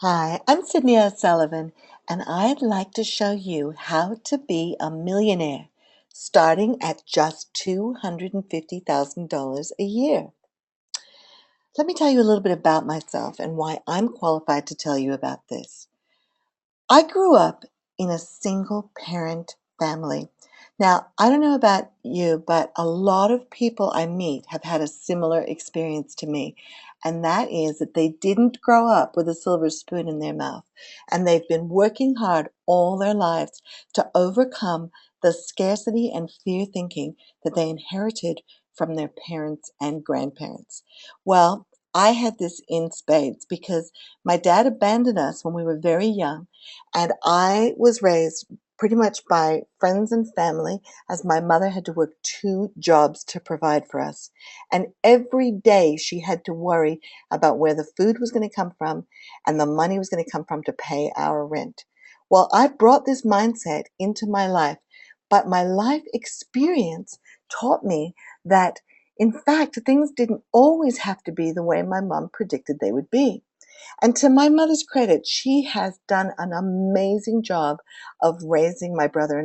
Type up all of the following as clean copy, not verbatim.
Hi, I'm Sydney O'Sullivan, and I'd like to show you how to be a millionaire starting at just $250,000 a year. Let me tell you a little bit about myself and why I'm qualified to tell you about this. I grew up in a single parent family. Now, I don't know about you, but a lot of people I meet have had a similar experience to me. And that is that they didn't grow up with a silver spoon in their mouth. And they've been working hard all their lives to overcome the scarcity and fear thinking that they inherited from their parents and grandparents. Well, I had this in spades because my dad abandoned us when we were very young, and I was raised pretty much by friends and family, as my mother had to work two jobs to provide for us. And every day she had to worry about where the food was going to come from and the money was going to come from to pay our rent. Well, I brought this mindset into my life, but my life experience taught me that, in fact, things didn't always have to be the way my mom predicted they would be. And to my mother's credit, she has done an amazing job of raising my brother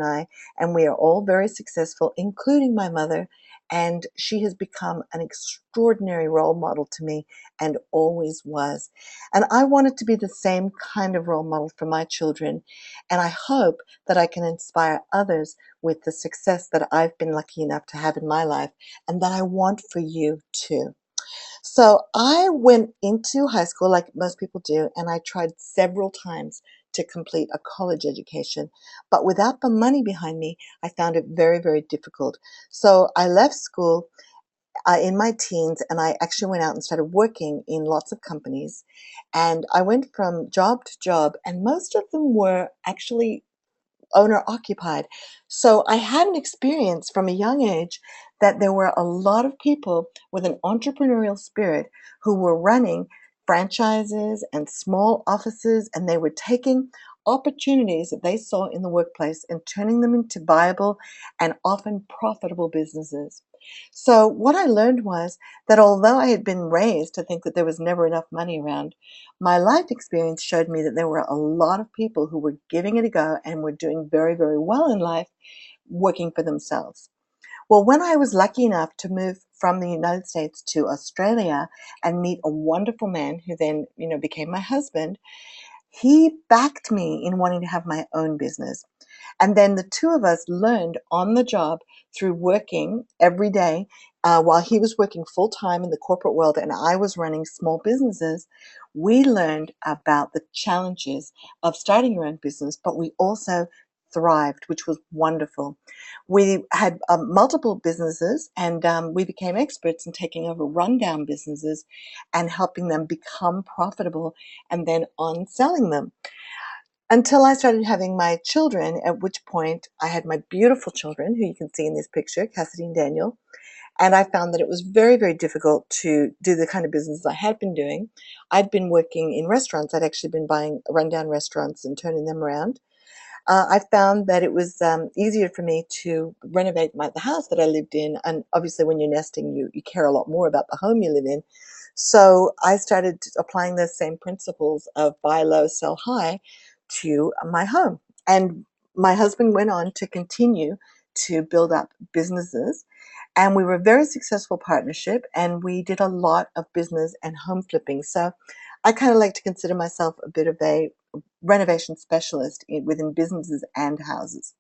and we are all very successful, including my mother. And she has become an extraordinary role model to me and always was. And I wanted to be the same kind of role model for my children. And I hope that I can inspire others with the success that I've been lucky enough to have in my life and that I want for you too. So I went into high school like most people do, and I tried several times to complete a college education. But without the money behind me, I found it very, very difficult. So I left school in my teens, and I actually went out and started working in lots of companies. And I went from job to job, and most of them were actually owner occupied. So I had an experience from a young age that there were a lot of people with an entrepreneurial spirit who were running franchises and small offices, and they were taking opportunities that they saw in the workplace and turning them into viable and often profitable businesses. So what I learned was that although I had been raised to think that there was never enough money around, my life experience showed me that there were a lot of people who were giving it a go and were doing very, very well in life, working for themselves. Well, when I was lucky enough to move from the United States to Australia and meet a wonderful man who then, became my husband, he backed me in wanting to have my own business. And then the two of us learned on the job through working every day while he was working full time in the corporate world and I was running small businesses. We learned about the challenges of starting your own business, but we also thrived, which was wonderful. We had multiple businesses, and we became experts in taking over rundown businesses and helping them become profitable and then on selling them until I started having my children, at which point I had my beautiful children, who you can see in this picture, Cassidy and Daniel. And I found that it was very, very difficult to do the kind of business I had been doing. I'd been working in restaurants. I'd actually been buying rundown restaurants and turning them around. I found that it was easier for me to renovate the house that I lived in. And obviously, when you're nesting, you care a lot more about the home you live in. So I started applying those same principles of buy low, sell high to my home. And my husband went on to continue to build up businesses. And we were a very successful partnership, and we did a lot of business and home flipping. So I kind of like to consider myself a bit of a renovation specialist within businesses and houses.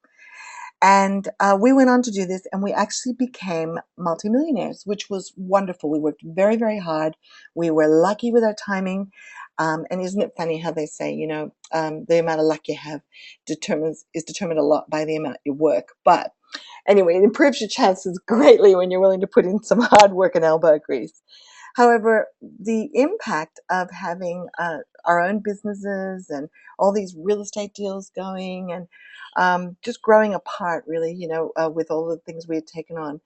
And we went on to do this, and we actually became multimillionaires, which was wonderful. We worked very, very hard. We were lucky with our timing. And isn't it funny how they say, the amount of luck you have is determined a lot by the amount you work. But anyway, it improves your chances greatly when you're willing to put in some hard work and elbow grease. However, the impact of having our own businesses and all these real estate deals going and just growing apart, really, with all the things we had taken on.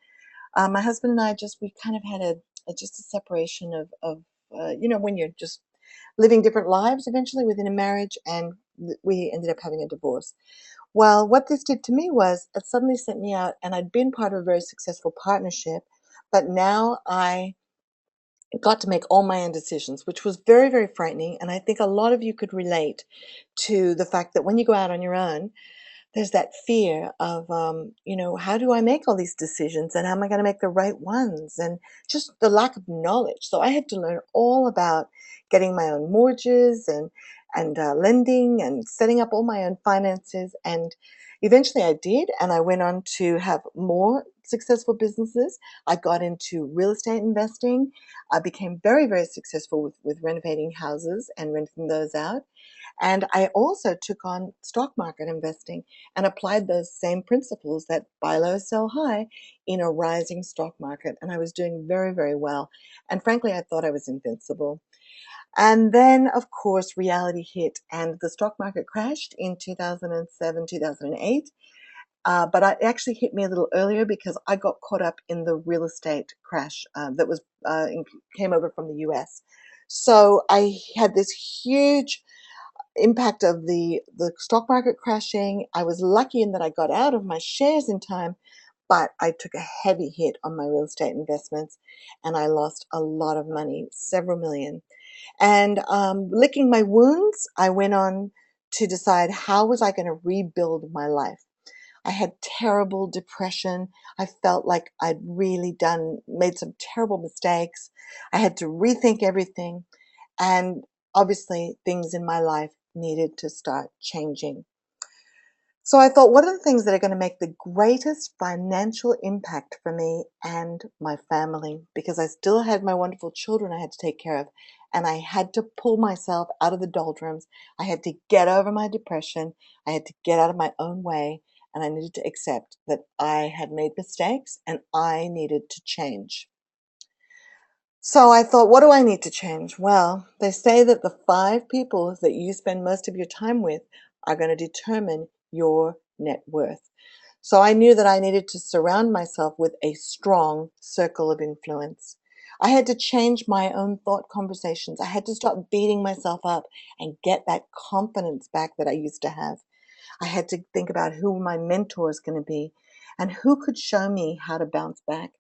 My husband and I we kind of had just a separation of when you're just living different lives eventually within a marriage, and we ended up having a divorce. Well, what this did to me was it suddenly sent me out, and I'd been part of a very successful partnership, but now I got to make all my own decisions, which was very, very frightening. And I think a lot of you could relate to the fact that when you go out on your own, there's that fear of, how do I make all these decisions and how am I going to make the right ones? And just the lack of knowledge. So I had to learn all about getting my own mortgages and lending and setting up all my own finances. And eventually I did. And I went on to have more successful businesses. I got into real estate investing. I became very, very successful with renovating houses and renting those out. And I also took on stock market investing and applied those same principles, that buy low, sell high, in a rising stock market. And I was doing very, very well. And frankly, I thought I was invincible. And then, of course, reality hit and the stock market crashed in 2007, 2008. But it actually hit me a little earlier because I got caught up in the real estate crash that came over from the US. So I had this huge impact of the stock market crashing. I was lucky in that I got out of my shares in time, but I took a heavy hit on my real estate investments and I lost a lot of money, several million. And licking my wounds, I went on to decide how was I going to rebuild my life. I had terrible depression. I felt like I'd really made some terrible mistakes. I had to rethink everything. And obviously, things in my life needed to start changing. So I thought, what are the things that are going to make the greatest financial impact for me and my family? Because I still had my wonderful children I had to take care of. And I had to pull myself out of the doldrums. I had to get over my depression. I had to get out of my own way. And I needed to accept that I had made mistakes and I needed to change. So I thought, what do I need to change? Well, they say that the 5 people that you spend most of your time with are going to determine your net worth. So I knew that I needed to surround myself with a strong circle of influence. I had to change my own thought conversations. I had to stop beating myself up and get that confidence back that I used to have. I had to think about who my mentor is going to be and who could show me how to bounce back.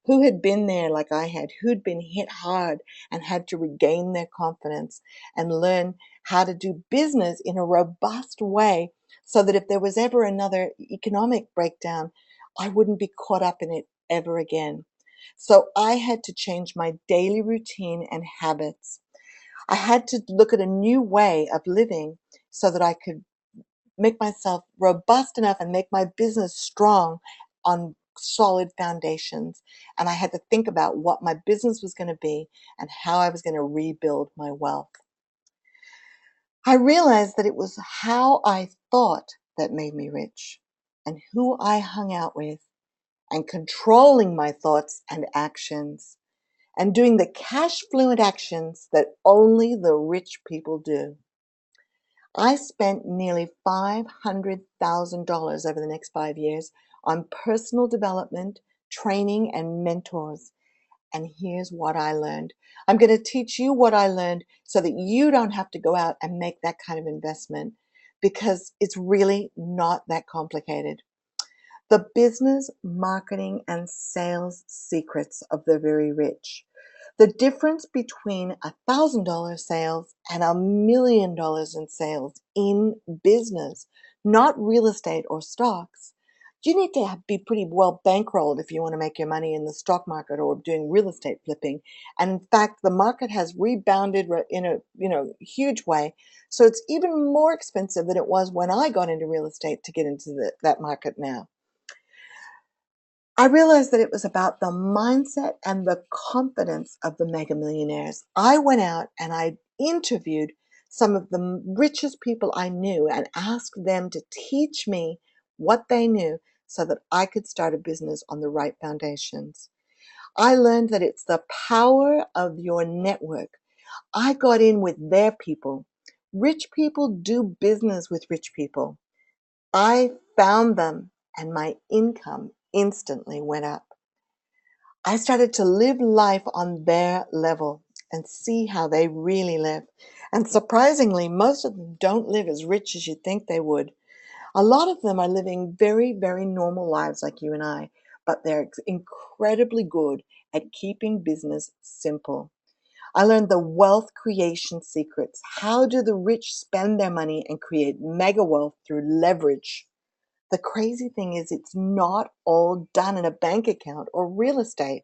Who had been there like I had, who'd been hit hard and had to regain their confidence and learn how to do business in a robust way so that if there was ever another economic breakdown, I wouldn't be caught up in it ever again. So I had to change my daily routine and habits. I had to look at a new way of living so that I could make myself robust enough and make my business strong on solid foundations. And I had to think about what my business was going to be and how I was going to rebuild my wealth. I realized that it was how I thought that made me rich and who I hung out with and controlling my thoughts and actions and doing the cash fluent actions that only the rich people do. I spent nearly $500,000 over the next 5 years on personal development, training, and mentors. And here's what I learned. I'm going to teach you what I learned so that you don't have to go out and make that kind of investment because it's really not that complicated. The business, marketing, and sales secrets of the very rich. The difference between $1,000 sales and $1 million in sales in business, not real estate or stocks. You need to be pretty well bankrolled if you want to make your money in the stock market or doing real estate flipping. And in fact, the market has rebounded in a huge way. So it's even more expensive than it was when I got into real estate to get into that market now. I realized that it was about the mindset and the confidence of the mega millionaires. I went out and I interviewed some of the richest people I knew and asked them to teach me what they knew so that I could start a business on the right foundations. I learned that it's the power of your network. I got in with their people. Rich people do business with rich people. I found them and my income instantly went up. I started to live life on their level and see how they really live. And surprisingly, most of them don't live as rich as you think they would. A lot of them are living very, very normal lives like you and I, but they're incredibly good at keeping business simple. I learned the wealth creation secrets. How do the rich spend their money and create mega wealth through leverage? The crazy thing is, it's not all done in a bank account or real estate.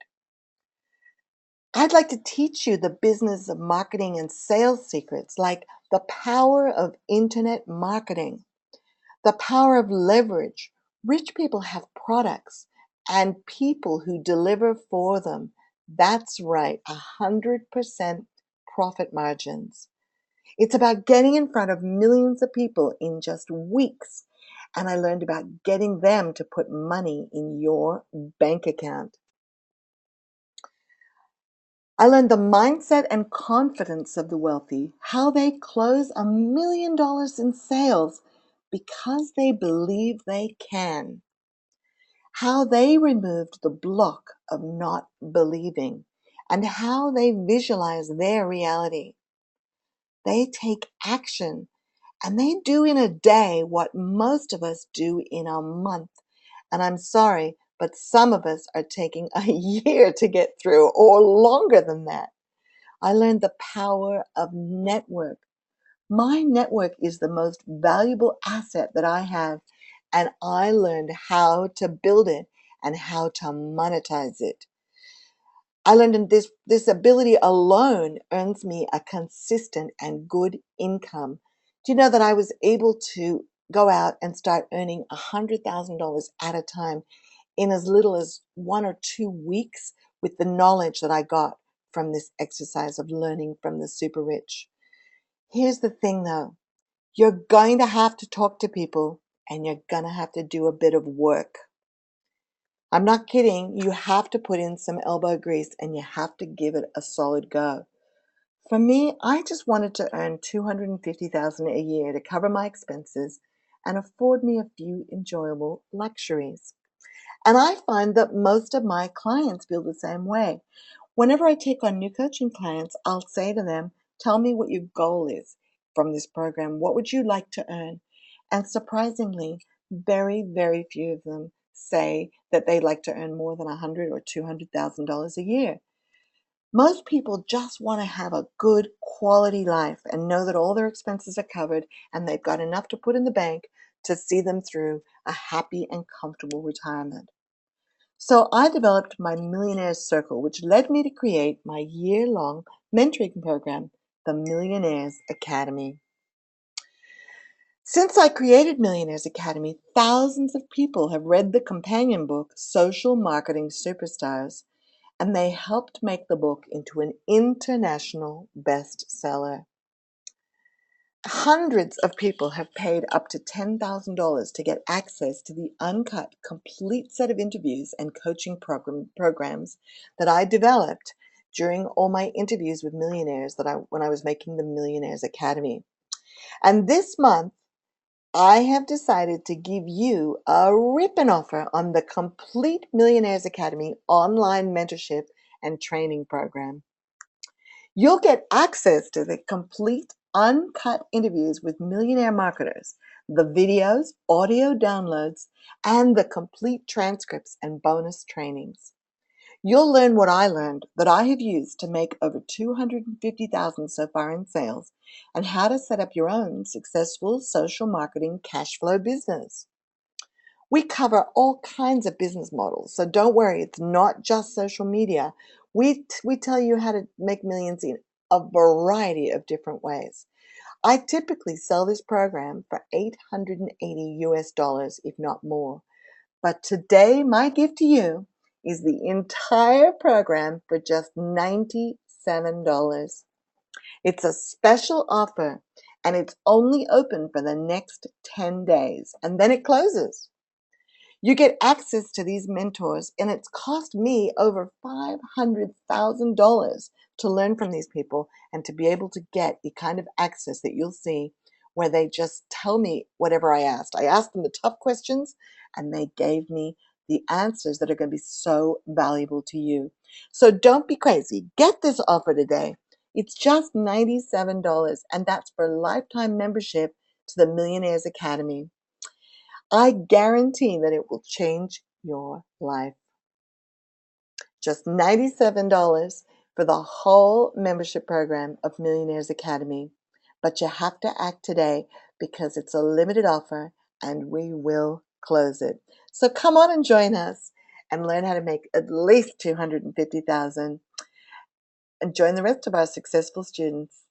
I'd like to teach you the business of marketing and sales secrets, like the power of internet marketing, the power of leverage. Rich people have products and people who deliver for them. That's right, 100% profit margins. It's about getting in front of millions of people in just weeks. And I learned about getting them to put money in your bank account. I learned the mindset and confidence of the wealthy, how they close $1 million in sales because they believe they can, how they removed the block of not believing, and how they visualize their reality. They take action, and they do in a day what most of us do in a month. And I'm sorry, but some of us are taking a year to get through, or longer than that. I learned the power of network. My network is the most valuable asset that I have, and I learned how to build it and how to monetize it. I learned this ability alone earns me a consistent and good income. Do you know that I was able to go out and start earning $100,000 at a time in as little as 1 or 2 weeks with the knowledge that I got from this exercise of learning from the super rich? Here's the thing though, you're going to have to talk to people and you're going to have to do a bit of work. I'm not kidding. You have to put in some elbow grease and you have to give it a solid go. For me, I just wanted to earn $250,000 a year to cover my expenses and afford me a few enjoyable luxuries. And I find that most of my clients feel the same way. Whenever I take on new coaching clients, I'll say to them, tell me what your goal is from this program. What would you like to earn? And surprisingly, very, very few of them say that they'd like to earn more than $100,000 or $200,000 a year. Most people just want to have a good quality life and know that all their expenses are covered and they've got enough to put in the bank to see them through a happy and comfortable retirement. So I developed my Millionaires Circle, which led me to create my year-long mentoring program, the Millionaires Academy. Since I created Millionaires Academy, thousands of people have read the companion book, Social Marketing Superstars, and they helped make the book into an international bestseller. Hundreds of people have paid up to $10,000 to get access to the uncut, complete set of interviews and coaching programs that I developed during all my interviews with millionaires when I was making the Millionaires Academy. And this month, I have decided to give you a ripping offer on the complete Millionaires Academy online mentorship and training program. You'll get access to the complete uncut interviews with millionaire marketers, the videos, audio downloads, and the complete transcripts and bonus trainings. You'll learn what I learned that I have used to make over $250,000 so far in sales and how to set up your own successful social marketing cash flow business. We cover all kinds of business models, so don't worry, it's not just social media. We tell you how to make millions in a variety of different ways. I typically sell this program for $880 US, if not more. But today, my gift to you is the entire program for just $97. It's a special offer, and it's only open for the next 10 days, and then it closes. You get access to these mentors, and it's cost me over $500,000 to learn from these people and to be able to get the kind of access that you'll see where they just tell me whatever I asked. I asked them the tough questions, and they gave me the answers that are going to be so valuable to you. So don't be crazy. Get this offer today. It's just $97, and that's for lifetime membership to the Millionaires Academy. I guarantee that it will change your life. Just $97 for the whole membership program of Millionaires Academy. But you have to act today because it's a limited offer and we will close it. So come on and join us and learn how to make at least $250,000 and join the rest of our successful students.